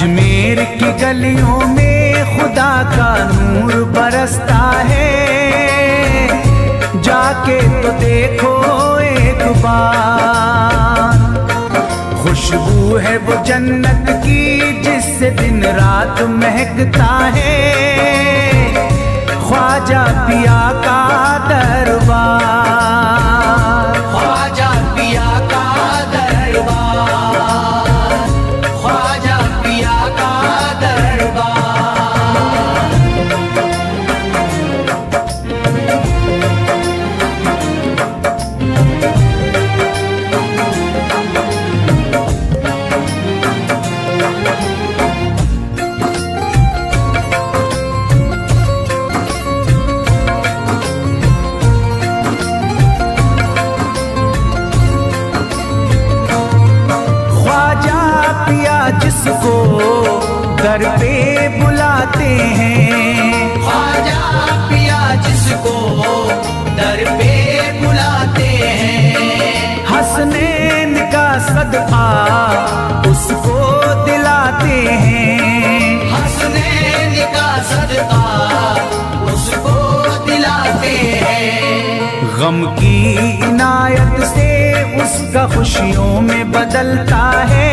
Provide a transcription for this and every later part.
अजमेर की गलियों में खुदा का नूर बरसता है, जाके तो देखो एक बार। खुशबू है वो जन्नत की जिससे दिन रात महकता है, ख्वाजा पिया का दरबार, ख्वाजा पिया का दरबार, ख्वाजा पिया का दरबार। जिसको दर पे बुलाते हैं, ख्वाजा पिया जिसको दर पे बुलाते हैं, हसनैन का सदका उसको दिलाते हैं, हसनैन का सदका उसको दिलाते हैं। गम की इनायत से उसका खुशियों में बदलता है,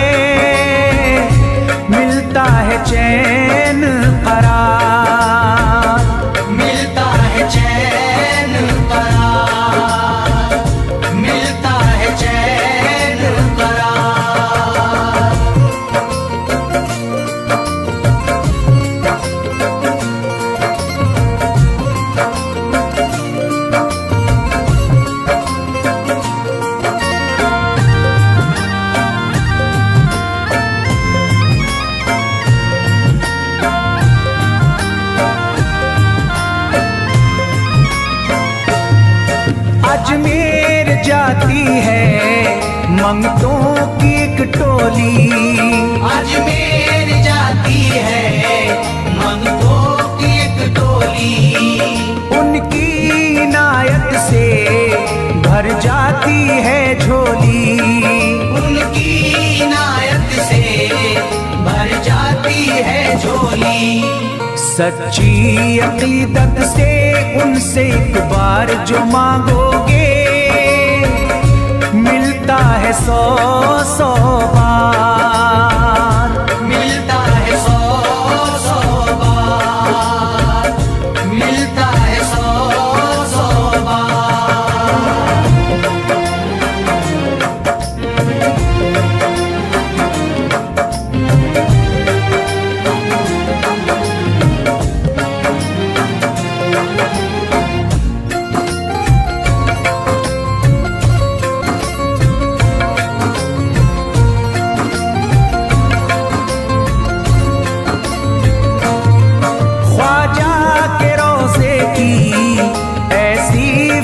मिलता है चैन करार, मिलता है चैन करार, मिलता है चैन करार। अजमेर जाती है मंगतों की एक टोली, अजमेर जाती है मंगतों की एक टोली, उनकी इनायत से भर जाती है झोली, उनकी इनायत से भर जाती है झोली। सच्ची अकीदत से उनसे एक बार जो मांगोगे, मिलता है 100 बार, मिलता है 100 बार, मिलता है 100 बार।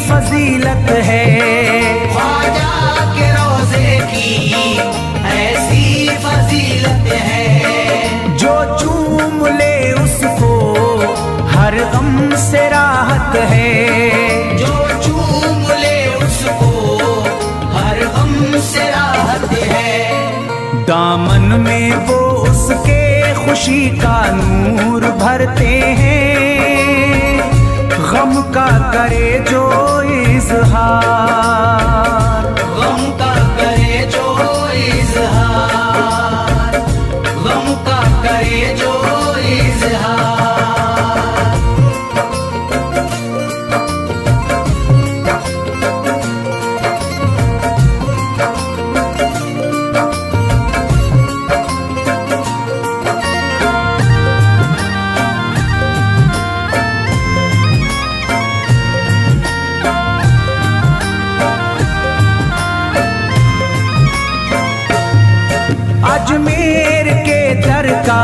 फजीलत है ख्वाजा के रोज़े की ऐसी फजीलत है, जो चूम ले उसको हर गम से राहत है, जो चूम ले उसको हर गम से राहत है। दामन में वो उसके खुशी का नूर भरते हैं, गम का करे जो इज़हार, गम का करे जो इज़हार, गम का करे जो इज़हार। अजमेर के दर का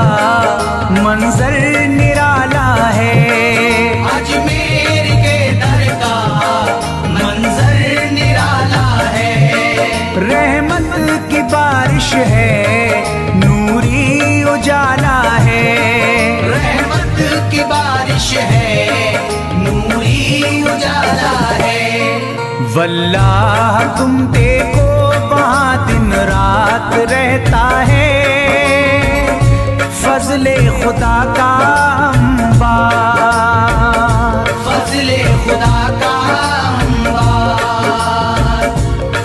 मंजर निराला है, अजमेर के दर का मंजर निराला है। रहमत की बारिश है, नूरी उजाला है, रहमत की बारिश है, नूरी उजाला है। वल्लाह तुम देखो वहाँ दिन रात रहता है, फजले खुदा का अंबार, फजले खुदा का अंबार,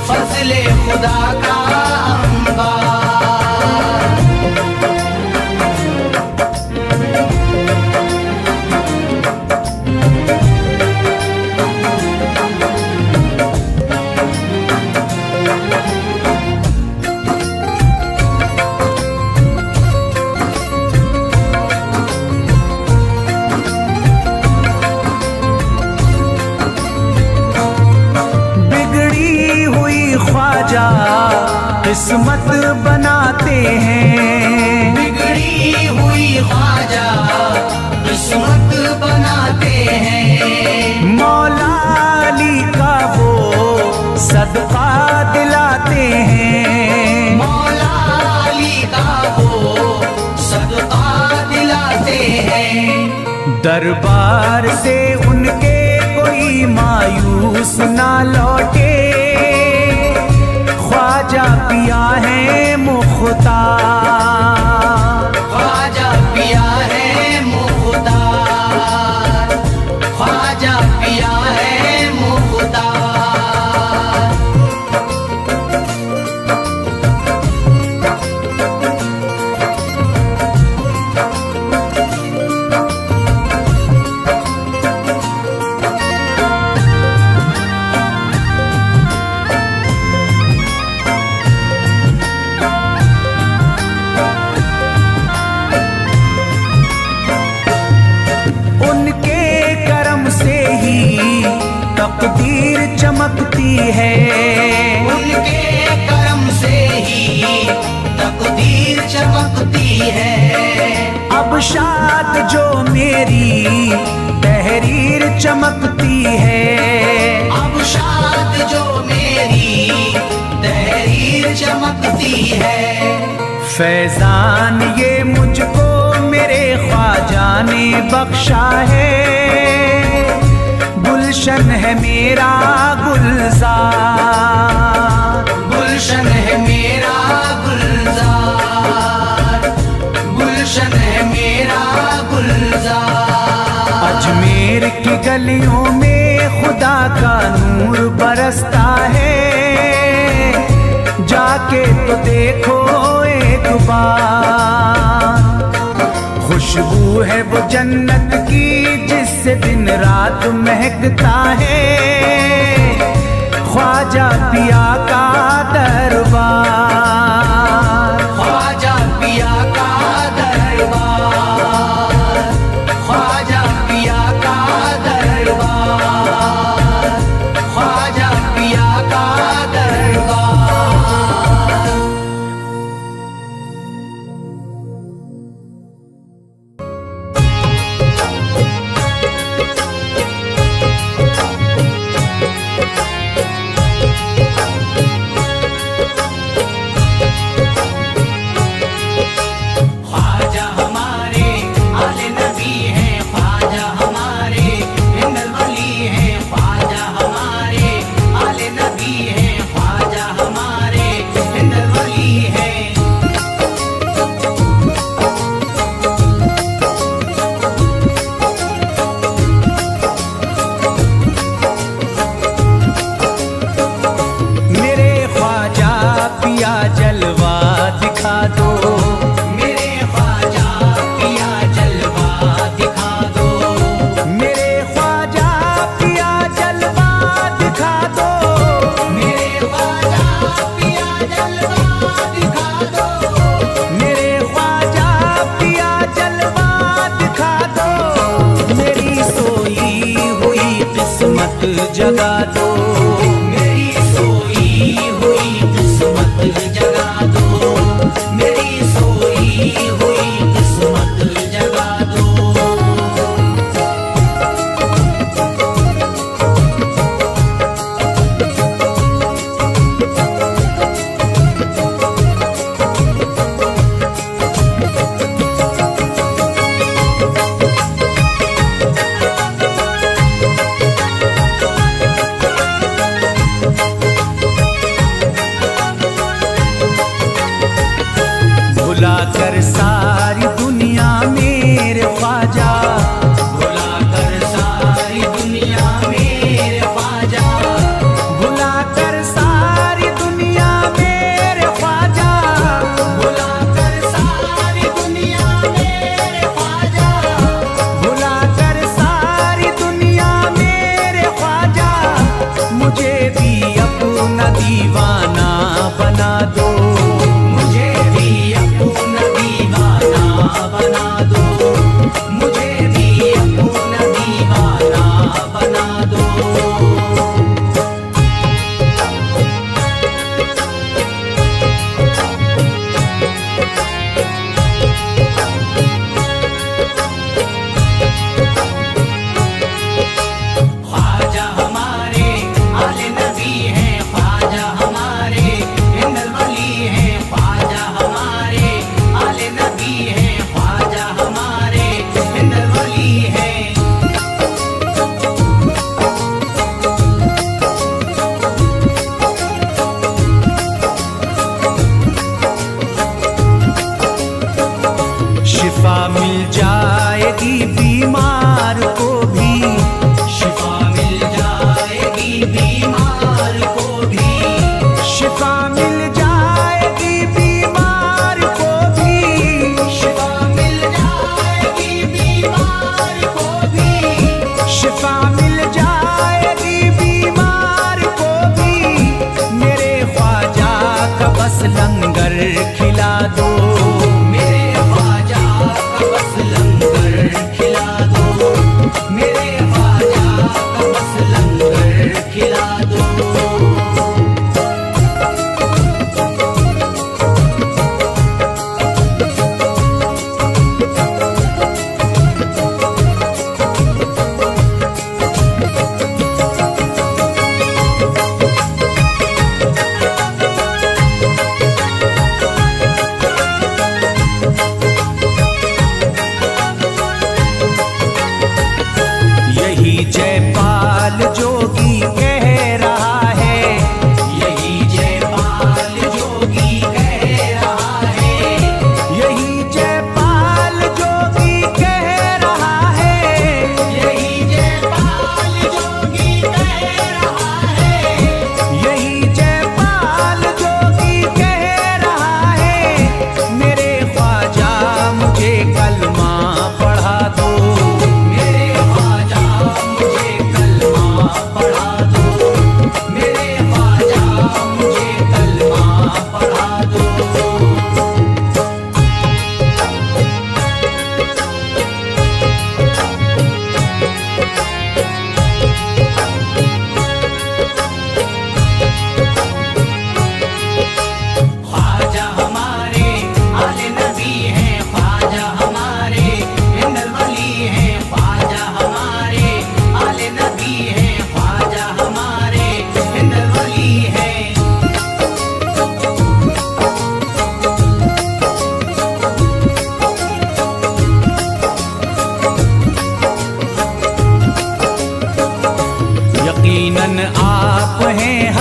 फजले खुदा का अंबार। ख्वाजा किस्मत बनाते हैं, बिगड़ी हुई ख्वाजा किस्मत बनाते हैं। मौला अली का वो सदका दिलाते हैं, मौला अली का वो सदका दिलाते हैं। दरबार से उनके कोई मायूस ना लौटे, ख्वाजा पिया है मुख्तार, ख्वाजा पिया है मुख्तार, ख्वाजा पिया है मुख्तार। तकदीर चमकती है, उनके करम से ही तकदीर चमकती है। अब शाद जो मेरी तहरीर चमकती है, अब शाद जो मेरी तहरीर चमकती है। फैजान ये मुझको मेरे ख्वाजा ने बख्शा है, गुलशन है मेरा गुलजार, गुलशन है मेरा गुलजार, गुलशन है मेरा गुलजार। अजमेर की गलियों में खुदा का नूर बरसता है, जाके तो देखो एक बार। खुशबू है वो जन्नत की जिससे दिन रात महकता है, ख्वाजा पिया का दरबार, ख्वाजा पिया का दरबार, ख्वाजा पिया का दरबार, ख्वाजा पिया का दरबार।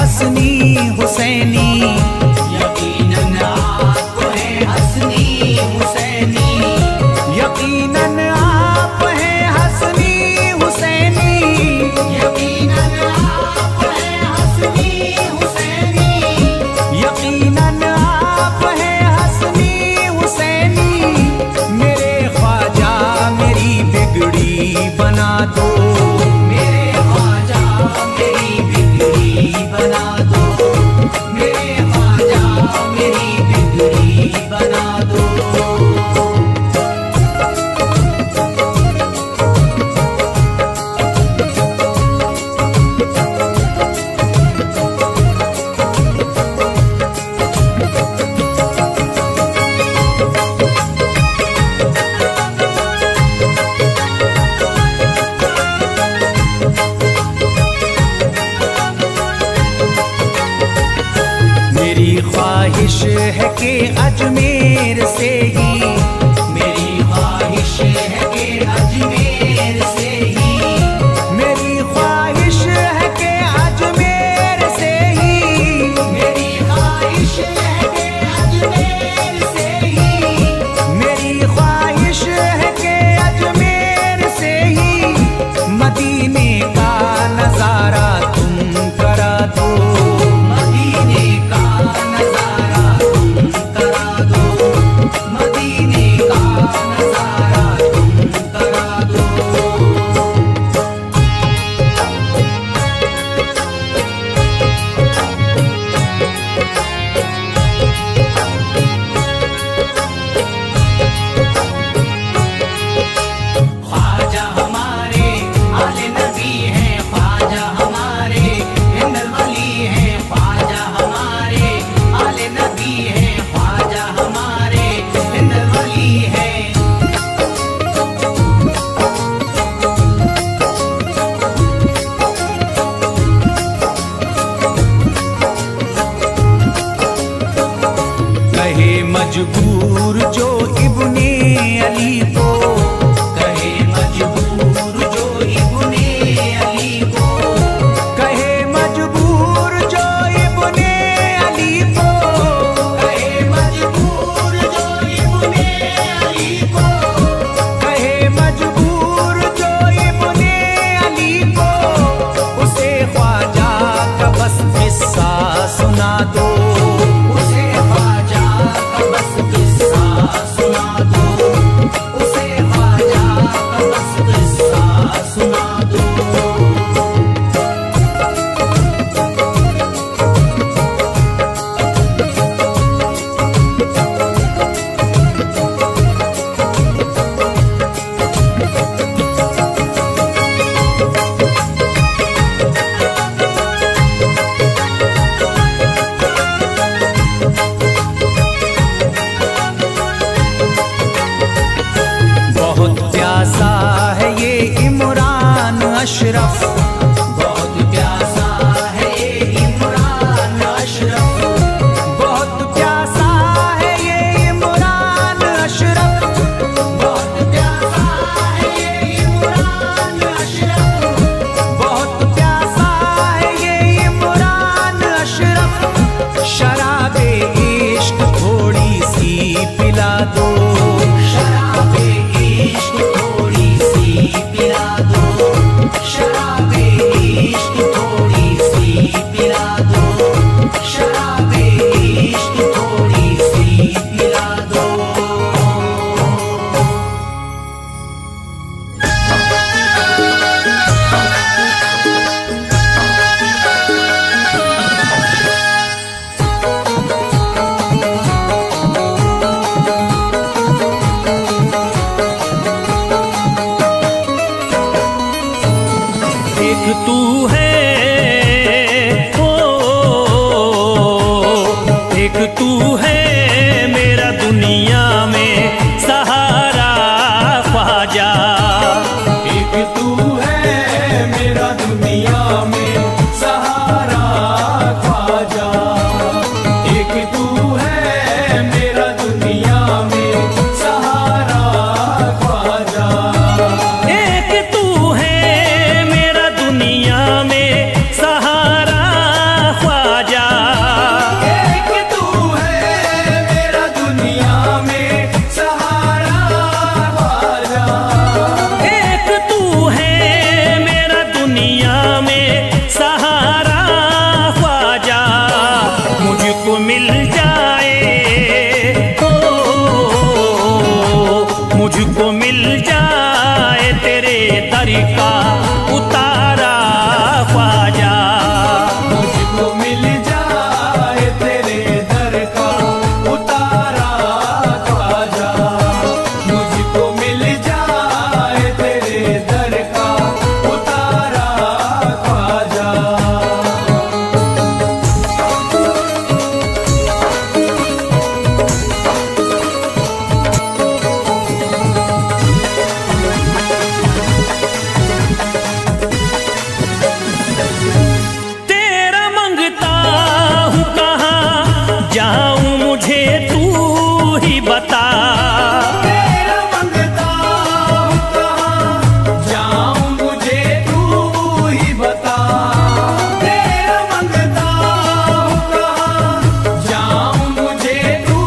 हसनी हुसैनी, यकीनन आप हैं हसनी हुसैनी, यकीनन आप हैं हसनी हुसैनी, यकीनन आप हैं हसनी हुसैनी, यकीनन आप हैं हसनी हुसैनी। मेरे ख्वाजा मेरी बिगड़ी बना दो, मेरे ख्वाजा मेरी बिगड़ी बना दो, मेरे ख्वाजा मेरी बिगड़ी बना दो। मेरी ख्वाहिश है कि अजमेर से ही, मेरी ख्वाहिश है कि अजमेर से ही, मेरी ख्वाहिश है कि अजमेर से ही, मेरी ख्वाहिश है कि अजमेर से ही, मेरी ख्वाहिश है कि अजमेर से ही मदीने का नजारा तुम करा दो, मदीने का नजारा तुम करा दो, मदीने का नजारा तुम करा दो। ख्वाजा हमारे आले नबी हैं, ख्वाजा हमारे हिंदल वली हैं, ख्वाजा हमारे आले नबी हैं, ख्वाजा हमारे हिंदल वली हैं। कहे मजबूर जो इब्ने अली को, कहे मजबूर जो इब्ने अली को, कहे मजबूर जो इब्ने अली को, कहे मजबूर जो इब्ने अली को, कहे मजबूर जो इब्ने अली को, उसे ख्वाजा का बस किस्सा सुना दो, उसे ख्वाजा का बस किस्सा सुना दो, उसे ख्वाजा का बस किस्सा सुना दो। बहुत प्यासा है ये इमरान अशरफ, बहुत प्यासा है ये इमरान अशरफ, बहुत प्यासा है ये इमरान अशरफ, बहुत प्यासा है ये इमरान अशरफ, बहुत प्यासा है ये इमरान अशरफ। शराबे इश्क थोड़ी सी पिला दो, शराबे इश्क थोड़ी सी पिला दो, शराबे इश्क थोड़ी सी पिला दो, शराबे इश्क थोड़ी सी पिला दो। एक तू है ओ, एक तू है मेरा दुनिया में सहारा ख्वाजा, एक तू है मेरा दुनिया में सहारा ख्वाजा, एक तू है मेरा दुनिया में सहारा ख्वाजा, एक तू है मेरा दुनिया में सहारा ख्वाजा। उतारा ख्वाजा। मुझको मिल जाए तेरे दर का उतारा ख्वाजा, मुझको मिल जाए तेरे दर का उतारा ख्वाजा। तेरा मंगता हूँ कहाँ जाऊं मुझे तू ही बता। तेरा मंगता हूँ कहाँ जाऊं मुझे तू ही बता। तेरा मंगता हूँ कहाँ जाऊं मुझे तू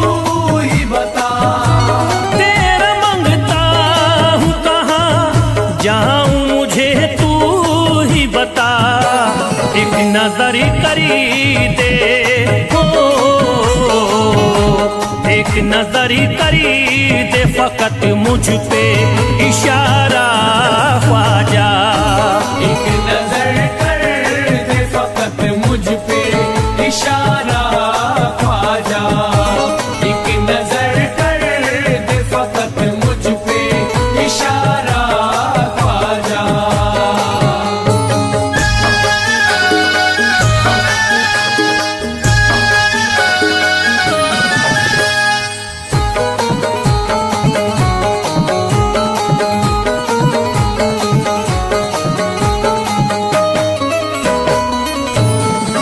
ही बता। तेरा मंगता हूँ कहाँ जाऊं मुझे तू ही बता। एक नजर करी दे हो, एक नजर करी दे फकत मुझ पे इशारा ख्वाजा। एक नजर कर दे फकत मुझ पे इशारा ख्वाजा। एक नजर कर दे फकत मुझ पे इशारा ख्वाजा।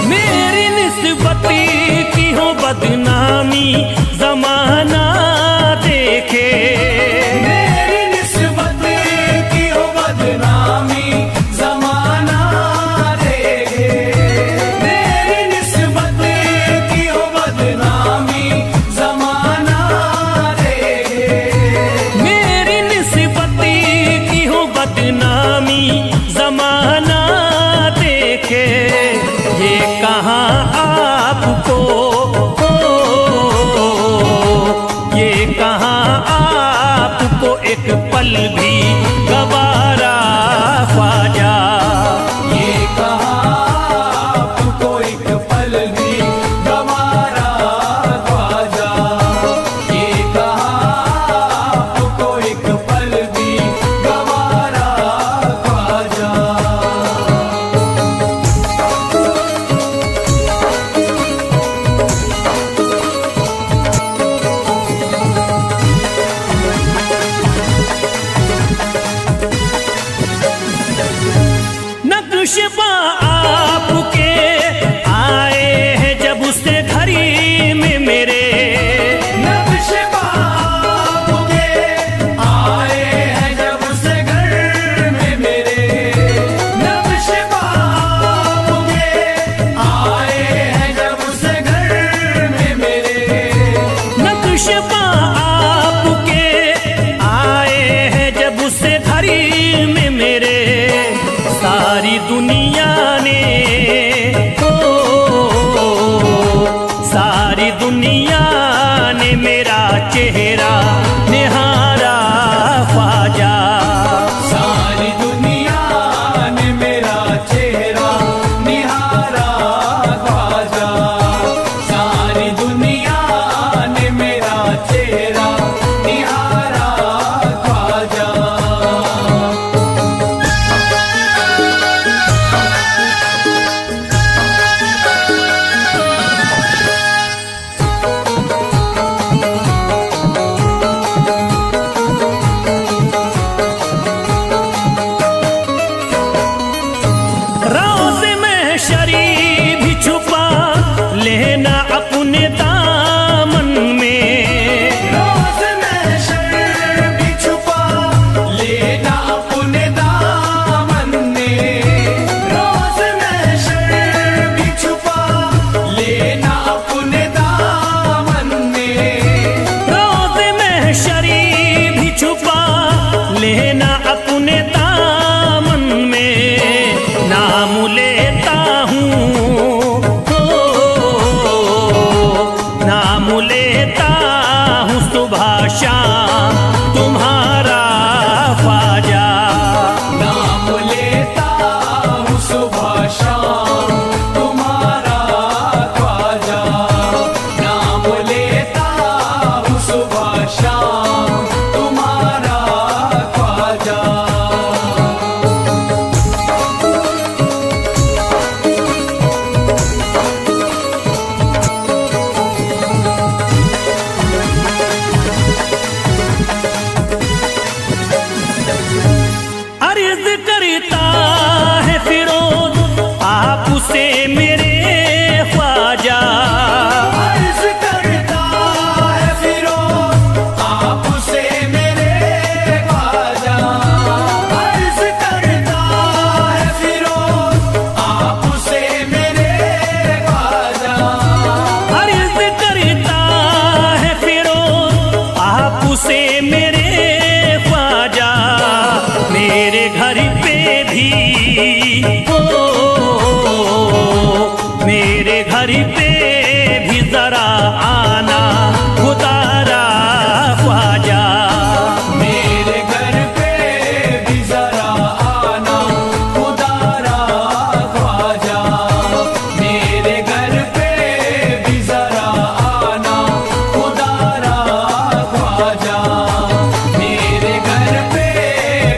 मेरी निस्बती की हो बदनामी जमाना देखे। मेरी निस्बत की हो बदनामी जमाना देखे। मेरी निस्बत की हो बदनामी जमाना देखे। मेरी निस्बती की हो बदनामी जमाना देखे। ये कहाँ आपको हो, ये कहाँ आपको एक पल भी गवारा ख्वाजा। ये कहाँ आपको एक पल भी गवारा ख्वाजा। ये कहाँ आपको एक पल भी गवारा ख्वाजा। नक्शबा आपके आए हैं जब उससे घड़ी में मेरे। नक्शबा आपके आए हैं जब से घर में मेरे। नक्शबा आपके आए हैं जब से घर में मेरे। नक्शबा आपके आए हैं जब उससे घड़ी में मेरे। सारी दुनिया ने हो, सारी दुनिया ने मेरा चेहरा निहारा ख्वाजा। सारी दुनिया ने मेरा चेहरा निहारा ख्वाजा। सारी दुनिया ने मेरा चेहरा निहारा ख्वाजा। रोज़ महशरी भी छुपा लेना अपने दामन में। रोज़ महशर भी छुपा लेना अपने दामन में। रोज़ महशर भी छुपा लेना अपने दामन में। रोज़ महशरी भी छुपा लेना अपने दामन में। नाम लेता हूँ ओ मेरे घर पे भी जरा आना खुदारा ख्वाजा। मेरे घर पे भी जरा आना खुदारा ख्वाजा। मेरे घर पे भी जरा आना खुदारा ख्वाजा। मेरे घर पे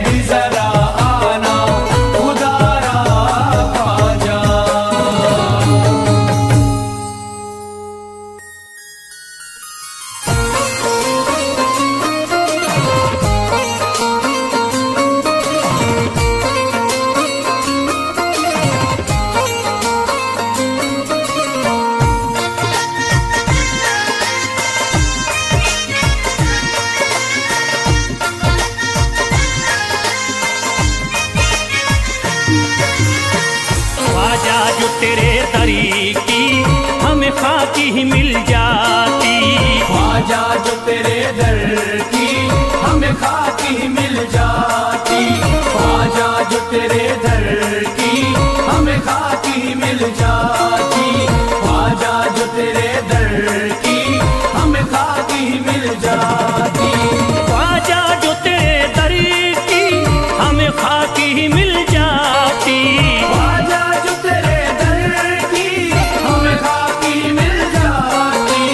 भी जरा आना खुदारा ख्वाजा। ख्वाजा जो तेरे दरी की हमें खाकी ही मिल जाती। ख्वाजा जो तेरे दर की हमें खाकी मिल जाती। ख्वाजा जो तेरे दर की हमें खाकी मिल जाती। ख्वाजा जो तेरे दर की हमें खाकी मिल जाती। ख्वाजा जो तेरे दर की हमें खाकी ही मिल जाती। ख्वाजा जो तेरे दर की हमें खाकी मिल जाती।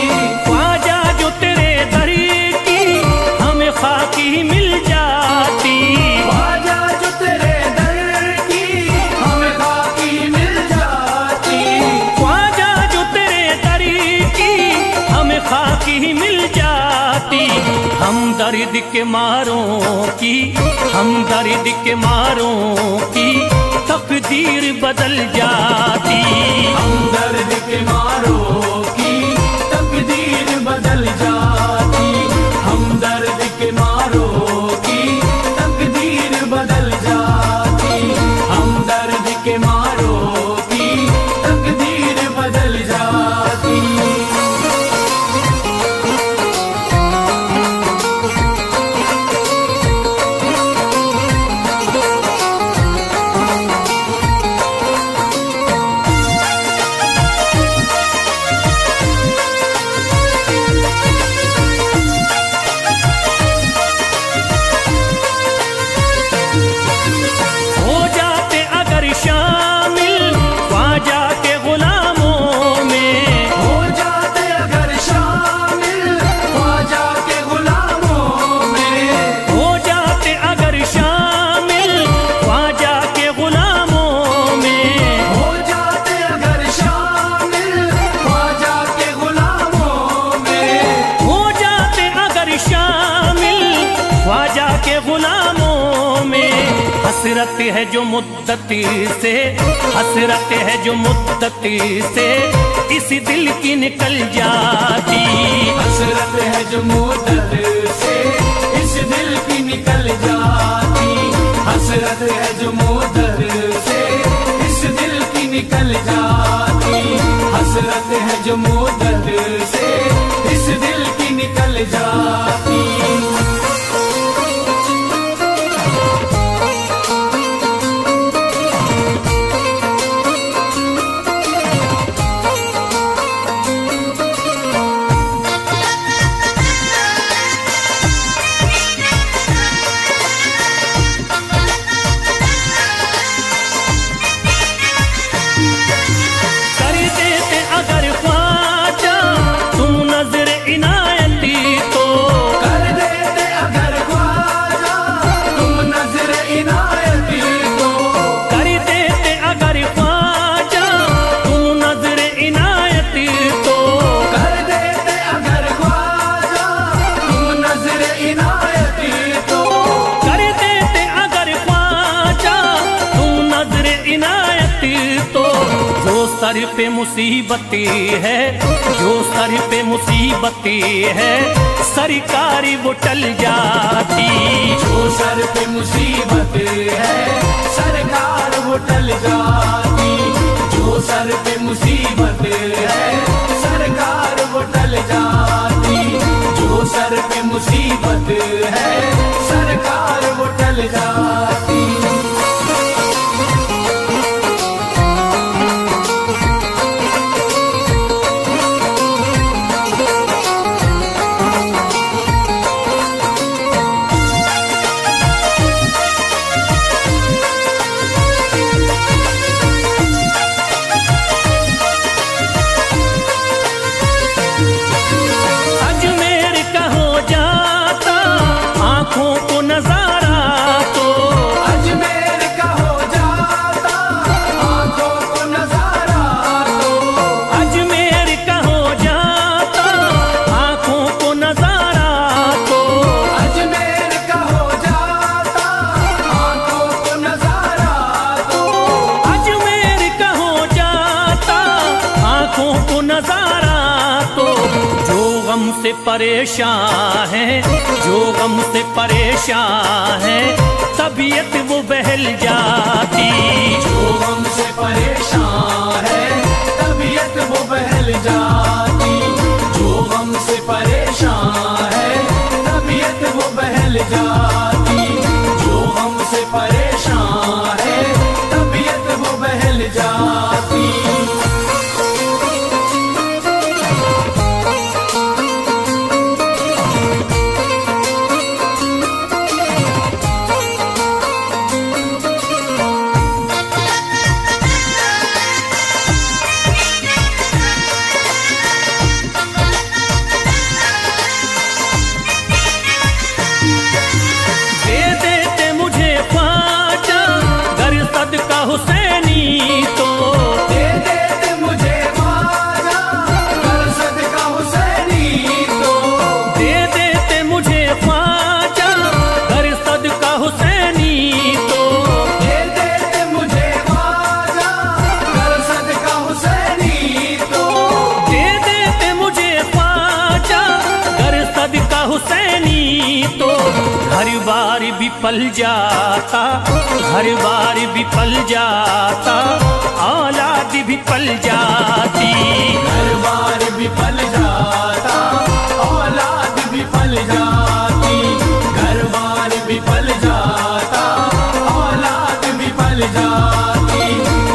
ख्वाजा जो तेरे दर की हमें खाकी ही मिल जाती। ख्वाजा जो तेरे दर की हमें खाकी मिल जाती। ख्वाजा जो तेरे दर की हमें खाकी ही मिल जाती। हम दर्द के मारों की, हम दर्द के मारों की तकदीर बदल जाती। हम दर्द के मारों की तकदीर बदल जाती। हम दर्द के मारों की तकदीर बदल जाती। हम दर्द के मारों की तकदीर बदल जाती। हो जाते अगर शामिल ख्वाजा के गुलामों में। हो जाते अगर शामिल ख्वाजा के गुलामों में। हो जाते अगर शामिल ख्वाजा के गुलामों में। हो जाते अगर शामिल ख्वाजा के गुलामों में। हो जाते अगर शामिल ख्वाजा के गुलामों में। हसरत है जो मुद्दती से, हसरत है जो मुद्दती से इस दिल की निकल जाती। हसरत है जो मुद्दत से इस दिल की निकल जाती। हसरत है जो मुद्दत से इस दिल की निकल जाती। हसरत है जो मुद्दत से इस दिल की निकल जाती। कर देते अगर ख्वाजा तुम नजर इनायती तो। कर देते अगर ख्वाजा तुम नजर इनायती तो। कर देते अगर ख्वाजा तुम नजर इनायती तो। कर देते अगर ख्वाजा तुम नजर इनायती तो। कर देते अगर ख्वाजा तुम नजर इनायती तो। जो सर पे मुसीबती है, जो सर पे मुसीबती है सरकारी वो टल जाती। जो सर पे मुसीबत है सरकार वो टल जाती। जो सर पे मुसीबत है सरकार वो टल जाती। जो सर पे मुसीबत है सरकार वो टल जाती। से परेशान है, जो गम से परेशान है, तबीयत वो बहल जाती। जो गम से परेशान है तबीयत वो बहल जाती। जो गम से परेशान है तबीयत वो बहल जाती। जो गम से परेशान है तबीयत वो बहल जाती। दे देते मुझे ख्वाजा गर सदका हुसैनी तो, दे देते मुझे ख्वाजा गर सदका हुसैनी तो। दे देते मुझे ख्वाजा गर सदका हुसैनी तो, दे देते मुझे ख्वाजा गर सदका हुसैनी तो। दे देते मुझे ख्वाजा गर सदका हुसैनी तो। हर बार भी पल जाता, हर बार भी पल जाता, औलाद भी पल जाती। हर बार भी पल जाता औलाद भी पल जाती। घर बार भी पल जाता औलाद भी पल जाती।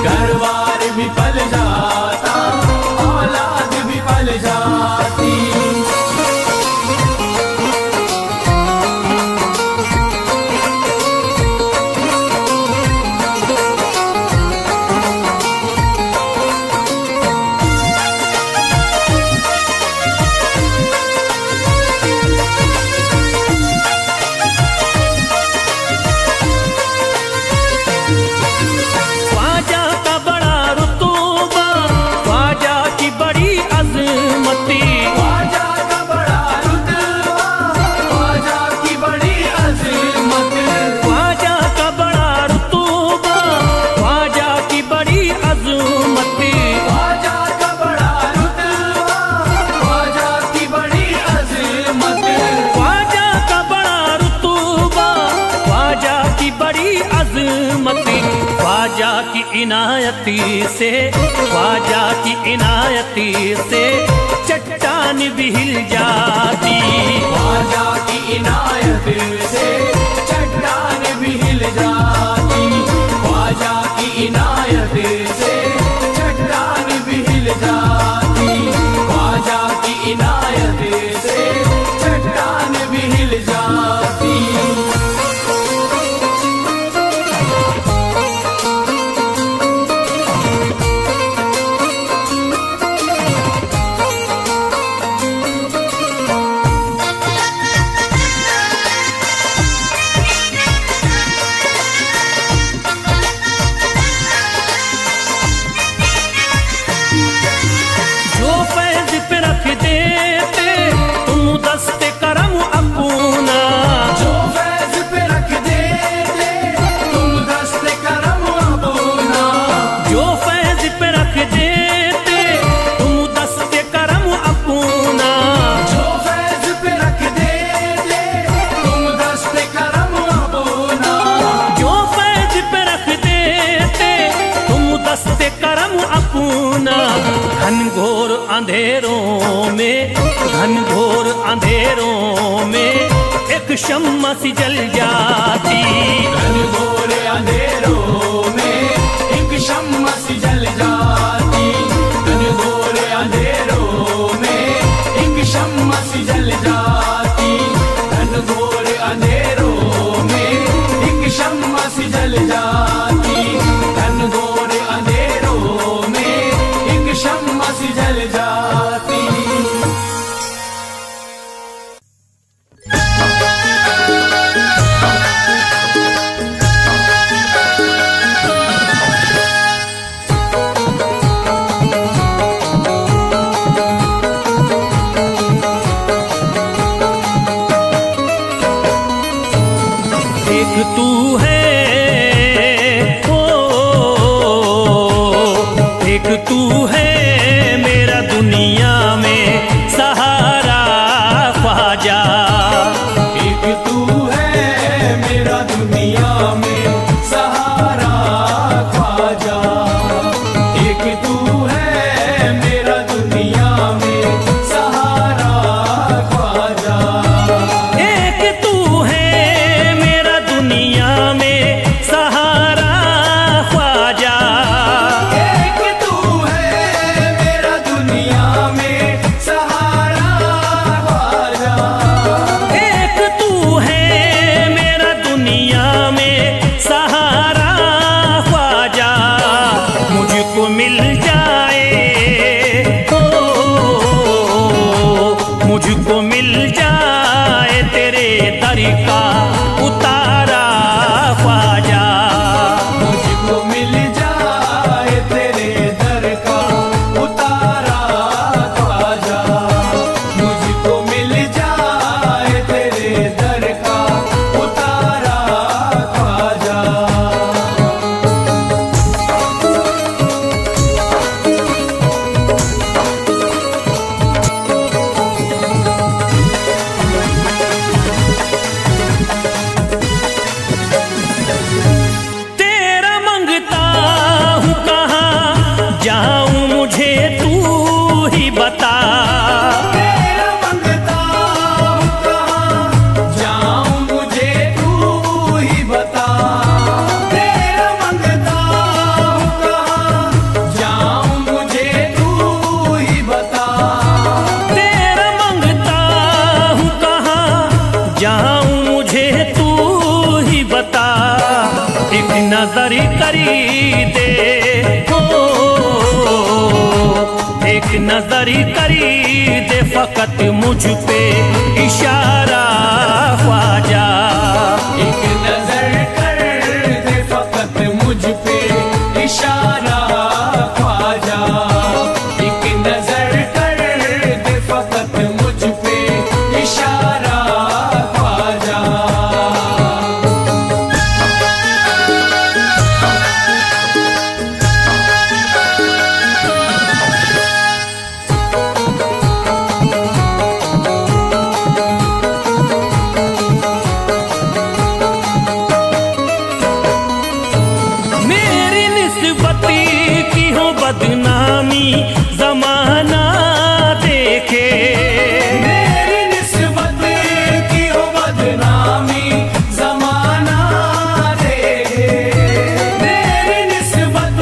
घर बार भी पल जाता औलाद भी पल जाती। ख्वाजा का बड़ा रुतबा, ख्वाजा की बड़ी अजमती, ख्वाजा का बड़ा रुतबा ख्वाजा की बड़ी अजमत। ख्वाजा का बड़ा रुतबा, ख्वाजा की बड़ी अजमती। ख्वाजा का बड़ा रुतबा ख्वाजा की बड़ी अजमत। ख्वाजा का बड़ा रुतबा, ख्वाजा की बड़ी अजमती। ख्वाजा की इनायती से, ख्वाजा की इनायती से चट्टान भी हिल जाती। ख्वाजा की इनायत से चट्टान भी हिल जाती। ख्वाजा की इनायत से चट्टान भी हिल जाती। ख्वाजा की इनायत से चट्टान भी हिल जाती। जो फैज पे रख देते तुम दस्ते करम अपना, जो फैज पे रख देते तुम दस्ते करम अपना। जो फैज पे रख देते तुम दस्ते करम अपना। जो फैज पे रख देते तुम दस्ते करम अपना। जो फैज पे रख देते तुम दस्ते करम अपना। घनघोर अंधेरों में, घनघोर अंधेरों में एक शम्मा सी जल जाती। घनघोर अंधेरों में एक शम्मा सी जल जाती। घनघोर अंधेरों में एक शम्मा सी जल जाती। घनघोर अंधेरों में एक शम्मा सी जल जाती। घनघोर अंधेरों में एक शम्मा सी जल जाती। एक तू है, ओ, एक तू है मेरा दुनिया में सहारा। दे हो, एक नजर करी दे फकत मुझ पे इशारा ख्वाजा। एक नजर कर दे फकत मुझ पे इशारा ख्वाजा। एक नजर कर दे फकत मुझ पे इशारा ख्वाजा। मेरी निस्बती की हो बदनामी जमाना देखे, मेरी निस्बत की हो बदनामी जमाना देखे। मेरी निस्बत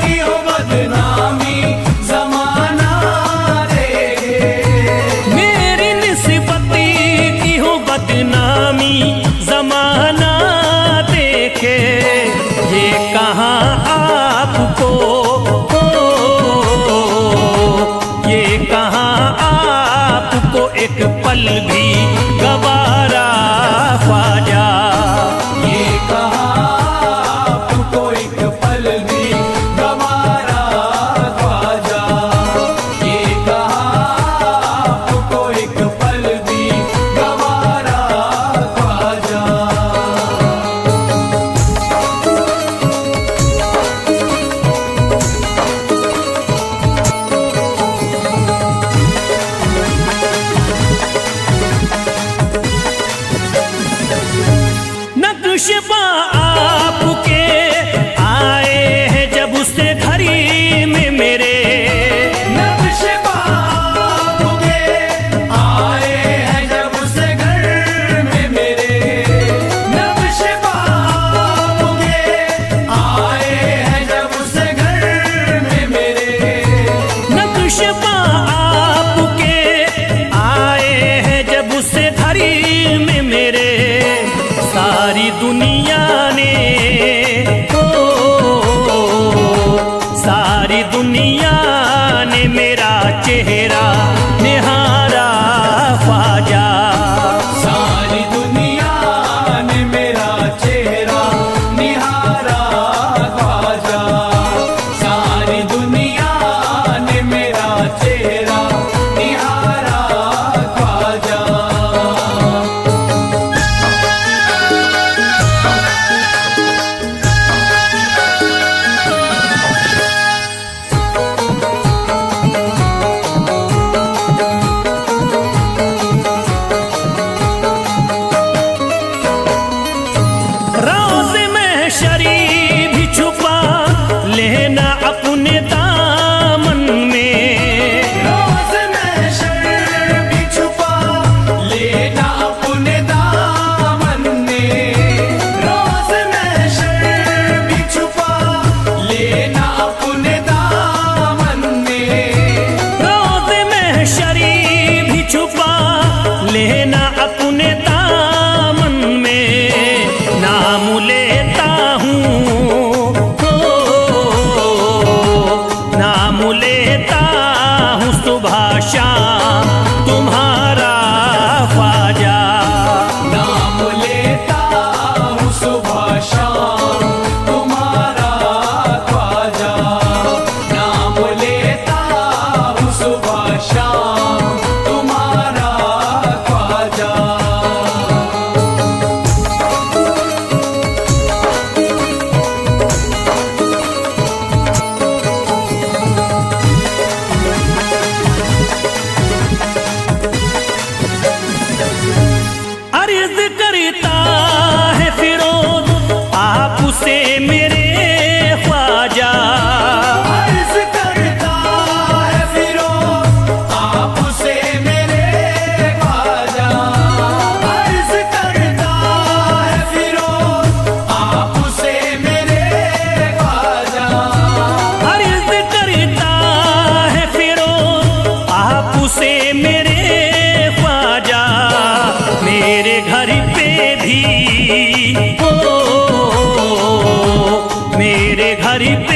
की हो बदनामी जमाना देखे। मेरी निस्बती की हो बदनामी जमाना देखे। ये कहाँ आपको हो, ये कहाँ आपको एक पल भी गवारा ख्वाजा। ये कहाँ आपको एक पल भी गवारा ख्वाजा। ये कहाँ आपको एक पल भी गवारा ख्वाजा। नक्शबा आपके आए हैं जब से घड़ी में मेरे, नक्शबा आपके आए हैं जब से घर में मेरे। नक्शबा आपके आए हैं जब से घर में मेरे। नक्शबा आपके आए हैं जब से घड़ी में मेरे। सारी दुनिया ने ओ, सारी दुनिया ने मेरा चेहरा निहारा ख्वाजा। सारी दुनिया ने मेरा चेहरा निहारा ख्वाजा। सारी दुनिया ने मेरा चेहरा निहारा ख्वाजा। रोज़ महशरी भी छुपा लेना अपने दामन में। रोज़ महशर भी छुपा लेना अपने दामन में। रोज़ महशर भी छुपा लेना अपने दामन में। रोज़ महशरी भी छुपा लेना अपने दामन में। नाम लेता हूँ हो, नाम लेता हूँ सुबह शाम तुम्हारा ख्वाजा। नाम लेता हूँ सुबह शाम तुम्हारा ख्वाजा। नाम लेता हूँ सुबह शाम तुम्हारा ख्वाजा। बीमारी